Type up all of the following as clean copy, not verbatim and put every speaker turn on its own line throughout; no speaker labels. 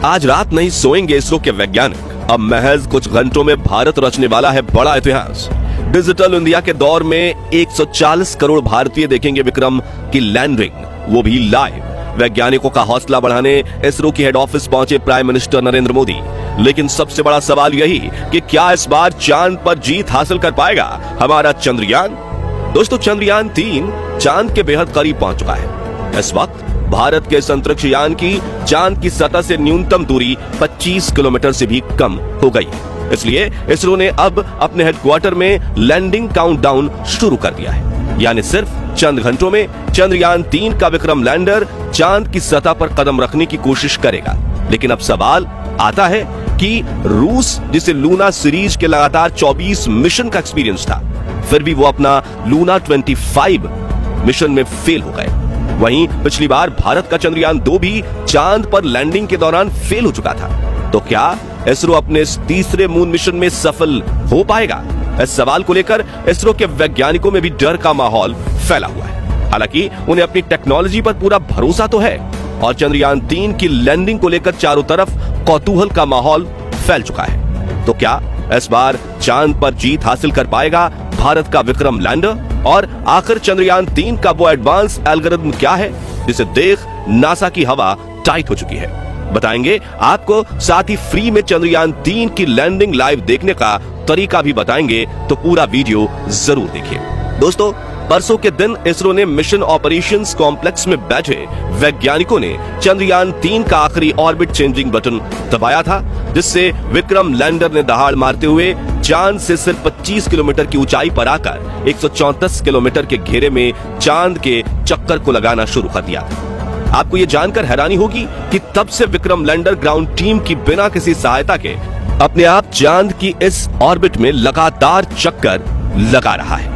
आज रात नहीं सोएंगे इसरो के वैज्ञानिक। अब महज कुछ घंटों में भारत रचने वाला है बड़ा इतिहास। डिजिटल इंडिया के दौर में 140 करोड़ भारतीय देखेंगे विक्रम की लैंडिंग, वो भी लाइव। वैज्ञानिकों का हौसला बढ़ाने इसरो की हेड ऑफिस पहुंचे प्राइम मिनिस्टर नरेंद्र मोदी। लेकिन सबसे बड़ा सवाल यही कि क्या इस बार चांद पर जीत हासिल कर पाएगा हमारा चंद्रयान। दोस्तों, चंद्रयान 3 चांद के बेहद करीब पहुंच चुका है। इस वक्त भारत के इस अंतरिक्ष यान की चांद की सतह से न्यूनतम दूरी 25 किलोमीटर से भी कम हो गई। इसलिए इसरो ने अब अपने हेडक्वार्टर में लैंडिंग काउंटडाउन शुरू कर दिया है। यानी सिर्फ चंद घंटों में चंद्रयान 3 का विक्रम लैंडर चांद की सतह पर कदम रखने की कोशिश करेगा। लेकिन अब सवाल आता है कि रूस, जिसे लूना सीरीज के लगातार 24 मिशन का एक्सपीरियंस था, फिर भी वो अपना लूना 25 मिशन में फेल हो गए। वहीं पिछली बार भारत का चंद्रयान 2 भी चांद पर लैंडिंग के दौरान फेल हो चुका था। तो क्या इसरो अपने इस तीसरे मून मिशन में सफल हो पाएगा? इस सवाल को लेकर इसरो के वैज्ञानिकों में भी डर का माहौल फैला हुआ है। हालांकि उन्हें अपनी टेक्नोलॉजी पर पूरा भरोसा तो है और चंद्रयान 3 की लैंडिंग को लेकर चारों तरफ कौतूहल का माहौल फैल चुका है। तो क्या इस बार चांद पर जीत हासिल कर पाएगा भारत का विक्रम लैंडर? और आखिर चंद्रयान 3 का वो एडवांस एल्गोरिथम क्या है जिसे देख नासा की हवा टाइट हो चुकी है? बताएंगे आपको। साथ ही फ्री में चंद्रयान 3 की लैंडिंग लाइव देखने का तरीका भी बताएंगे, तो पूरा वीडियो जरूर देखिए। दोस्तों, परसों के दिन इसरो ने मिशन ऑपरेशंस कॉम्प्लेक्स में बैठे वैज्ञानिकों ने चंद्रयान 3 का आखिरी ऑर्बिट चेंजिंग बटन दबाया था, जिससे विक्रम लैंडर ने दहाड़ मारते हुए चांद से सिर्फ 25 किलोमीटर की ऊंचाई पर आकर 134 किलोमीटर के घेरे में चांद के चक्कर को लगाना शुरू कर दिया। आपको ये जानकर हैरानी होगी कि तब से विक्रम लैंडर ग्राउंड टीम की बिना किसी सहायता के अपने आप चांद की इस ऑर्बिट में लगातार चक्कर लगा रहा है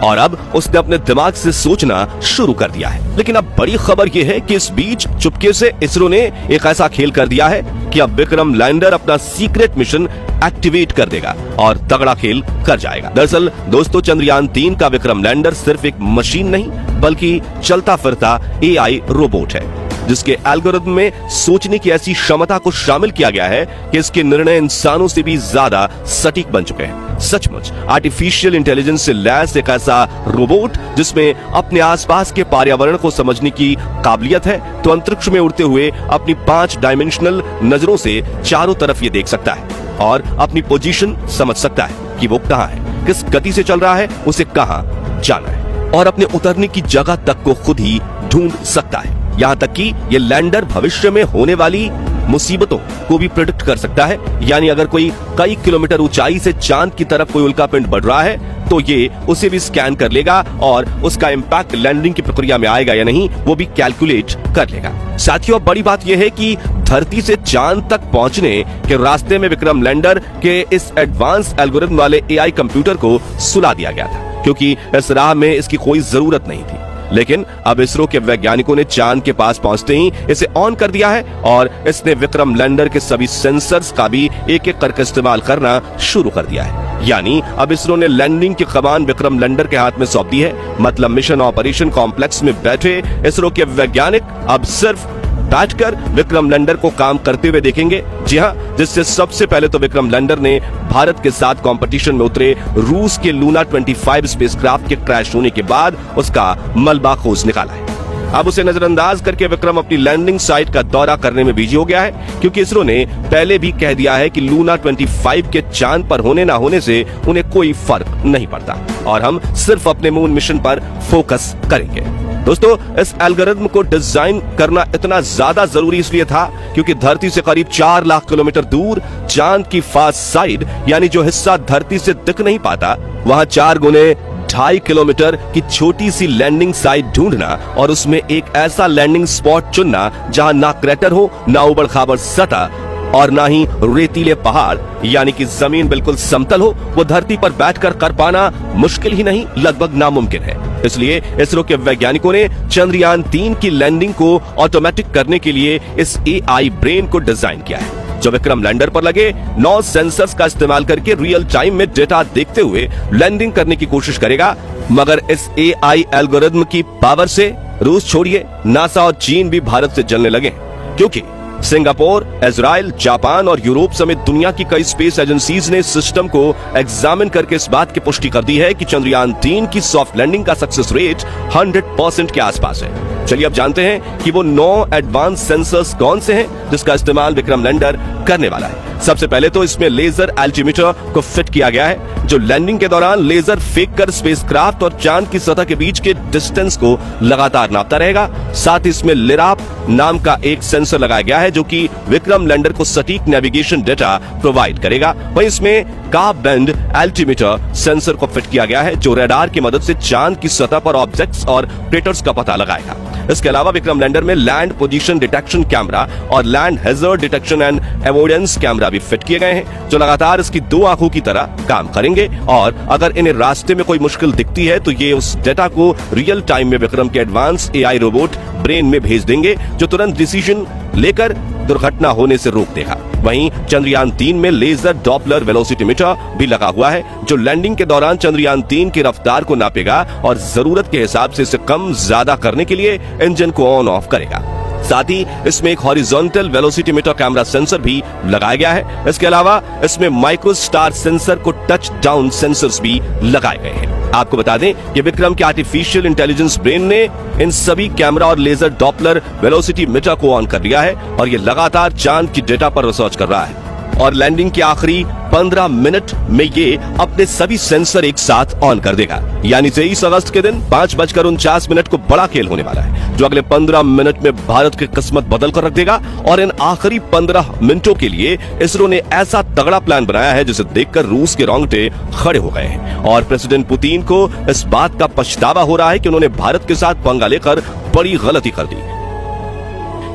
और अब उसने अपने दिमाग से सोचना शुरू कर दिया है। लेकिन अब बड़ी खबर यह है कि इस बीच चुपके से इसरो ने एक ऐसा खेल कर दिया है कि अब विक्रम लैंडर अपना सीक्रेट मिशन एक्टिवेट कर देगा और तगड़ा खेल कर जाएगा। दरअसल दोस्तों, चंद्रयान 3 का विक्रम लैंडर सिर्फ एक मशीन नहीं बल्कि चलता फिरता एआई रोबोट है, जिसके एल्गोरिथम में सोचने की ऐसी क्षमता को शामिल किया गया है कि इसके निर्णय इंसानों से भी ज्यादा सटीक बन चुके हैं। सचमुच आर्टिफिशियल इंटेलिजेंस से लैस एक ऐसा रोबोट जिसमें अपने आसपास के पर्यावरण को समझने की काबिलियत है, तो अंतरिक्ष में उड़ते हुए अपनी 5 डायमेंशनल नजरों से चारों तरफ ये देख सकता है और अपनी पोजीशन समझ सकता है कि वो कहाँ है, किस गति से चल रहा है, उसे कहाँ जाना है और अपने उतरने की जगह तक को खुद ही ढूंढ सकता है। यहाँ तक कि ये लैंडर भविष्य में होने वाली मुसीबतों को भी प्रेडिक्ट कर सकता है। यानी अगर कोई कई किलोमीटर ऊंचाई से चांद की तरफ कोई उल्कापिंड बढ़ रहा है तो ये उसे भी स्कैन कर लेगा और उसका इम्पैक्ट लैंडिंग की प्रक्रिया में आएगा या नहीं वो भी कैलकुलेट कर लेगा। साथियों, अब बड़ी बात यह है कि धरती से चांद तक पहुंचने के रास्ते में विक्रम लैंडर के इस एडवांस एल्गोरिथम वाले एआई कंप्यूटर को सुला दिया गया था, क्योंकि इस राह में इसकी कोई जरूरत नहीं थी। लेकिन अब इसरो के वैज्ञानिकों ने चांद के पास पहुंचते ही इसे ऑन कर दिया है और इसने विक्रम लैंडर के सभी सेंसर्स का भी एक एक करके इस्तेमाल करना शुरू कर दिया है। यानी अब इसरो ने लैंडिंग की कमान विक्रम लैंडर के हाथ में सौंप दी है। मतलब मिशन ऑपरेशन कॉम्प्लेक्स में बैठे इसरो के वैज्ञानिक अब सिर्फ बैठकर विक्रम लैंडर को काम करते हुए देखेंगे। जी हाँ, जिससे सबसे पहले तो विक्रम लैंडर ने भारत के साथ कंपटीशन में उतरे रूस के लूना 25 स्पेसक्राफ्ट के क्रैश होने के बाद उसका मलबा खोज निकाला है। अब उसे नजरअंदाज करके विक्रम अपनी लैंडिंग साइट का दौरा करने में बिजी हो गया है, क्योंकि इसरो ने पहले भी कह दिया है कि लूना 25 के चांद पर होने ना होने से उन्हें कोई फर्क नहीं पड़ता और हम सिर्फ अपने मून मिशन पर फोकस करेंगे। दोस्तों, इस एल्गोरिथम को डिजाइन करना इतना ज्यादा जरूरी इसलिए था क्योंकि धरती से करीब 4 लाख किलोमीटर दूर चांद की फास्ट साइड, यानी जो हिस्सा धरती से दिख नहीं पाता, वहां 4 गुने 2.5 किलोमीटर की छोटी सी लैंडिंग साइट ढूंढना और उसमें एक ऐसा लैंडिंग स्पॉट चुनना जहां ना क्रैटर हो, ना उबड़ खाबड़ सतह और ना ही रेतीले पहाड़, यानी कि जमीन बिल्कुल समतल हो, वो धरती पर बैठकर कर पाना मुश्किल ही नहीं, लगभग नामुमकिन है। इसलिए इसरो के वैज्ञानिकों ने चंद्रयान 3 की लैंडिंग को ऑटोमेटिक करने के लिए इस एआई ब्रेन को डिजाइन किया है, जो विक्रम लैंडर पर लगे 9 सेंसर्स का इस्तेमाल करके रियल टाइम में डेटा देखते हुए लैंडिंग करने की कोशिश करेगा। मगर इस एआई एल्गोरिथम की पावर से रूस छोड़िए, नासा और चीन भी भारत से जलने लगे, क्योंकि सिंगापुर, इजराइल, जापान और यूरोप समेत दुनिया की कई स्पेस एजेंसीज ने सिस्टम को एग्जामिन करके इस बात की पुष्टि कर दी है कि चंद्रयान 3 की सॉफ्ट लैंडिंग का सक्सेस रेट 100% के आसपास है। चलिए अब जानते हैं कि वो 9 एडवांस सेंसर्स कौन से हैं जिसका इस्तेमाल विक्रम लैंडर करने वाला है। सबसे पहले तो इसमें लेजर एल्टीमीटर को फिट किया गया है जो लैंडिंग के दौरान लेजर फेंक कर स्पेसक्राफ्ट और चांद की सतह के बीच के डिस्टेंस को लगातार नापता रहेगा। साथ ही इसमें लिराप नाम का एक सेंसर लगाया गया है जो कि विक्रम लैंडर को सटीक नेविगेशन डेटा प्रोवाइड करेगा। वहीं इसमें कार्ब बैंड एल्टीमीटर सेंसर को फिट किया गया है जो रडार की मदद से चांद की सतह पर ऑब्जेक्ट्स और क्रेटर्स का पता लगाएगा। इसके अलावा विक्रम लैंडर में लैंड पोजीशन डिटेक्शन कैमरा और land hazard detection and avoidance camera भी फिट किए गए हैं जो लगातार इसकी 2 आंखों की तरह काम करेंगे और अगर इन्हें रास्ते में कोई मुश्किल दिखती है तो ये उस डेटा को रियल टाइम में विक्रम के एडवांस एआई रोबोट ब्रेन में भेज देंगे जो तुरंत डिसीजन लेकर दुर्घटना होने से रोक देगा। वहीं चंद्रयान 3 में लेजर डॉपलर वेलोसिटीमीटर भी लगा हुआ है जो लैंडिंग के दौरान चंद्रयान 3 की रफ्तार को नापेगा और जरूरत के हिसाब से इसे कम ज्यादा करने के लिए इंजन को ऑन ऑफ करेगा। साथ ही इसमें एक हॉरिजॉन्टल वेलोसिटीमीटर कैमरा सेंसर भी लगाया गया है। इसके अलावा इसमें माइक्रोस्टार सेंसर को टच डाउन सेंसर्स भी लगाए गए हैं। आपको बता दें कि विक्रम के आर्टिफिशियल इंटेलिजेंस ब्रेन ने इन सभी कैमरा और लेजर डॉपलर वेलोसिटीमीटर को ऑन कर लिया है और ये लगातार चांद की डेटा पर रिसर्च कर रहा है और लैंडिंग के आखिरी 15 मिनट में ये अपने सभी सेंसर एक साथ ऑन कर देगा। यानी 23 अगस्त के दिन 5:49 को बड़ा खेल होने वाला है जो अगले 15 मिनट में भारत की किस्मत बदल कर रख देगा और इन आखिरी 15 मिनटों के लिए इसरो ने ऐसा तगड़ा प्लान बनाया है जिसे देखकर रूस के रोंगटे खड़े हो गए हैं और प्रेसिडेंट पुतिन को इस बात का पछतावा हो रहा है कि उन्होंने भारत के साथ पंगा लेकर बड़ी गलती कर दी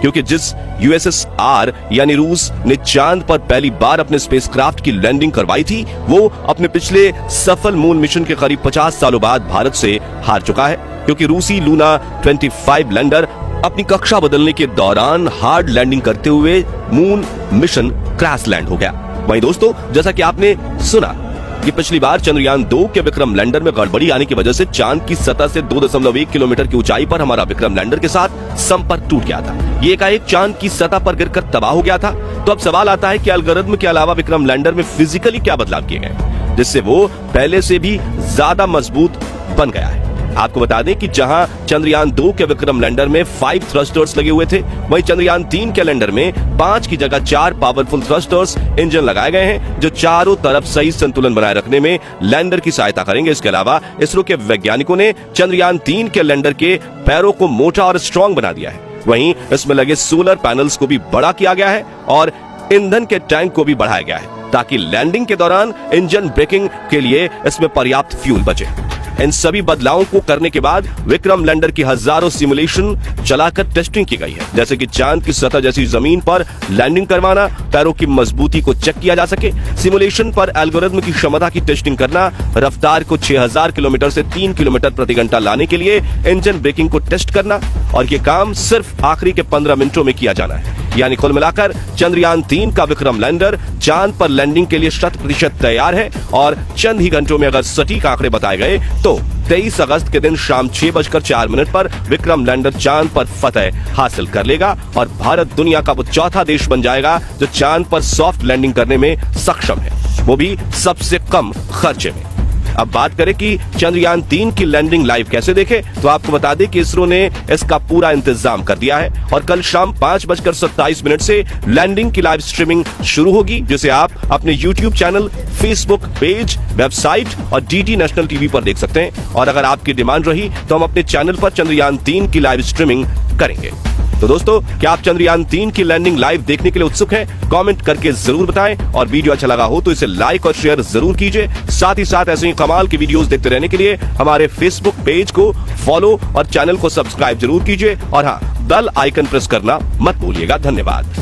क्योंकि जिस यूएसएसआर यानी रूस ने चांद पर पहली बार अपने स्पेसक्राफ्ट की लैंडिंग करवाई थी वो अपने पिछले सफल मून मिशन के करीब 50 सालों बाद भारत से हार चुका है क्योंकि रूसी लूना 25 लैंडर अपनी कक्षा बदलने के दौरान हार्ड लैंडिंग करते हुए मून मिशन क्रैश लैंड हो गया। वहीं दोस्तों जैसा कि आपने सुना कि पिछली बार चंद्रयान 2 के विक्रम लैंडर में गड़बड़ी आने की वजह से चांद की सतह से 2.1 किलोमीटर की ऊंचाई पर हमारा विक्रम लैंडर के साथ संपर्क टूट गया था। ये एकाएक चांद की सतह पर गिरकर तबाह हो गया था। तो अब सवाल आता है कि एल्गोरिथम के अलावा विक्रम लैंडर में फिजिकली क्या बदलाव किए गए जिससे वो पहले से भी ज्यादा मजबूत बन गया है। आपको बता दें कि जहां चंद्रयान 2 के विक्रम लैंडर में 5 थ्रस्टर्स लगे हुए थे वहीं चंद्रयान 3 के लैंडर में 5 की जगह 4 पावरफुल थ्रस्टर्स इंजन लगाए गए हैं जो चारों तरफ सही संतुलन बनाए रखने में लैंडर की सहायता करेंगे। इसके अलावा इसरो के वैज्ञानिकों ने चंद्रयान 3 के लैंडर के पैरों को मोटा और स्ट्रॉन्ग बना दिया है। वहीं इसमें लगे सोलर पैनल्स को भी बड़ा किया गया है और ईंधन के टैंक को भी बढ़ाया गया है ताकि लैंडिंग के दौरान इंजन ब्रेकिंग के लिए इसमें पर्याप्त फ्यूल बचे। इन सभी बदलावों को करने के बाद विक्रम लैंडर की हजारों सिमुलेशन चलाकर टेस्टिंग की गई है जैसे कि चांद की सतह जैसी जमीन पर लैंडिंग करवाना, पैरों की मजबूती को चेक किया जा सके, सिमुलेशन पर एल्गोरिथम की क्षमता की टेस्टिंग करना, रफ्तार को 6000 किलोमीटर से 3 किलोमीटर प्रति घंटा लाने के लिए इंजन ब्रेकिंग को टेस्ट करना और ये काम सिर्फ आखिरी के 15 मिनटों में किया जाना है। यानी कुल मिलाकर चंद्रयान 3 का विक्रम लैंडर चांद पर लैंडिंग के लिए 100% तैयार है और चंद ही घंटों में अगर सटीक आंकड़े बताए गए तो 23 अगस्त के दिन शाम 6:04 पर विक्रम लैंडर चांद पर फतह हासिल कर लेगा और भारत दुनिया का वो चौथा देश बन जाएगा जो चांद पर सॉफ्ट लैंडिंग करने में सक्षम है, वो भी सबसे कम खर्चे में। अब बात करें कि चंद्रयान 3 की लैंडिंग लाइव कैसे देखें तो आपको बता दें कि इसरो ने इसका पूरा इंतजाम कर दिया है और कल शाम 5:27 से लैंडिंग की लाइव स्ट्रीमिंग शुरू होगी जिसे आप अपने YouTube channel, Facebook page, website और DD नेशनल टीवी पर देख सकते हैं और अगर आपकी डिमांड रही तो हम अपने चैनल पर चंद्रयान 3 की लाइव स्ट्रीमिंग करेंगे। तो दोस्तों क्या आप चंद्रयान 3 की लैंडिंग लाइव देखने के लिए उत्सुक हैं? कमेंट करके जरूर बताएं और वीडियो अच्छा लगा हो तो इसे लाइक और शेयर जरूर कीजिए। साथ ही साथ ऐसे ही कमाल की वीडियोस देखते रहने के लिए हमारे फेसबुक पेज को फॉलो और चैनल को सब्सक्राइब जरूर कीजिए और हाँ, बेल आइकन प्रेस करना मत भूलिएगा। धन्यवाद।